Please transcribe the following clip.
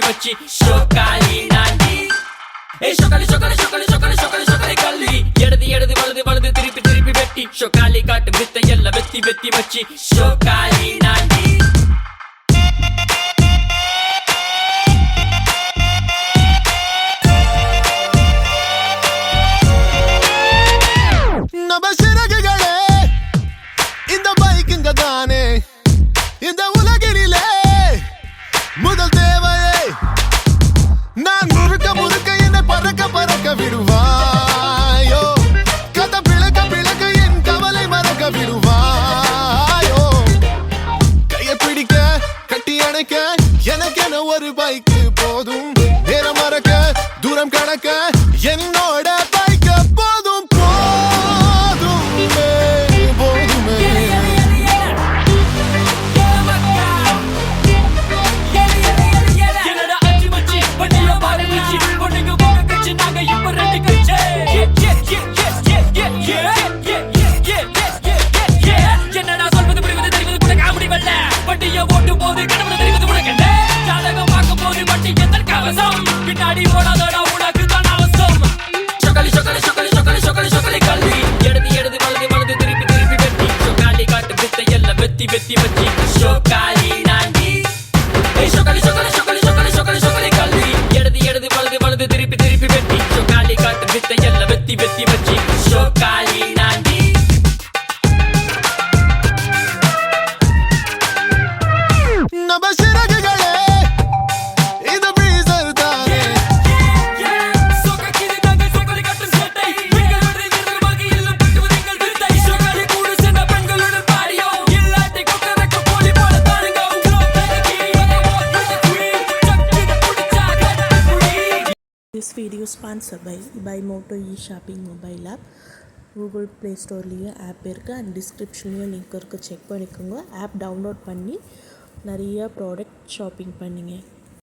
மச்சி ஷோக்காலி நாண்டி ஏ ஷோக்காலி ஷோக்காலி ஷோக்காலி ஷோக்காலி ஷோக்காலி ஷோக்காலி கல்லி இடது இடது வலது வலது திருப்பி திருப்பி வெட்டி ஷோக்காலி காட்டு வித்தை எல்லாம் வெத்தி வெத்தி மச்சி ஷோக்காலி நாண்டி நம்ம சிறகுகளே இந்த பைக்குங்க தானே இந்த உலகிலே முதல் தேவையே நான் முறுக்க முறுக்க என்ன பறக்க பறக்க விடுவாயோ கதை பிளக்க பிளக்க என் கவலை மறக்க விடுவாயோ கையை பிடிக்க கட்டி அணைக்க எனக்கென ஒரு பைக்கு போதும் நேரம் மறக்க தூரம் கடக்க என்னோட பைக்க போதும் போதுமே போதுமே பின்னாடி ஓடாதடா உனக்கு தான் அவசரம் ஷோக்காலி ஷோக்காலி ஷோக்காலி ஷோக்காலி ஷோக்காலி ஷோக்காலி கல்லி இடது இடது வலது வலது திருப்பி திருப்பி வெட்டி ஷோக்காலி காட்டு வித்தை எல்லாம் வெத்தி வெத்தி வெத்தி ஷோக்காலி நாண்டி ஏய் ஷோக்காலி ஷோக்காலி ஷோக்காலி ஷோக்காலி ஷோக்காலி ஷோக்காலி கல்லி இடது இடது வலது வலது திருப்பி திருப்பி வெட்டி ஷோக்காலி காட்டு வித்தை எல்லாம் வெத்தி வெத்தி வெத்தி ஷோக்காலி நாண்டி நம்ம சிறகுகளே இந்த பீசர் தானே This video is sponsored by Moto e-shopping mobile app. Google Play Store-லேயே ஆப் இருக்குது அண்ட் டிஸ்கிரிப்ஷன்லேயும் லிங்க் இருக்குது, செக் பண்ணிக்கோங்க. ஆப் டவுன்லோட் பண்ணி நிறைய ப்ராடக்ட் ஷாப்பிங் பண்ணிங்க.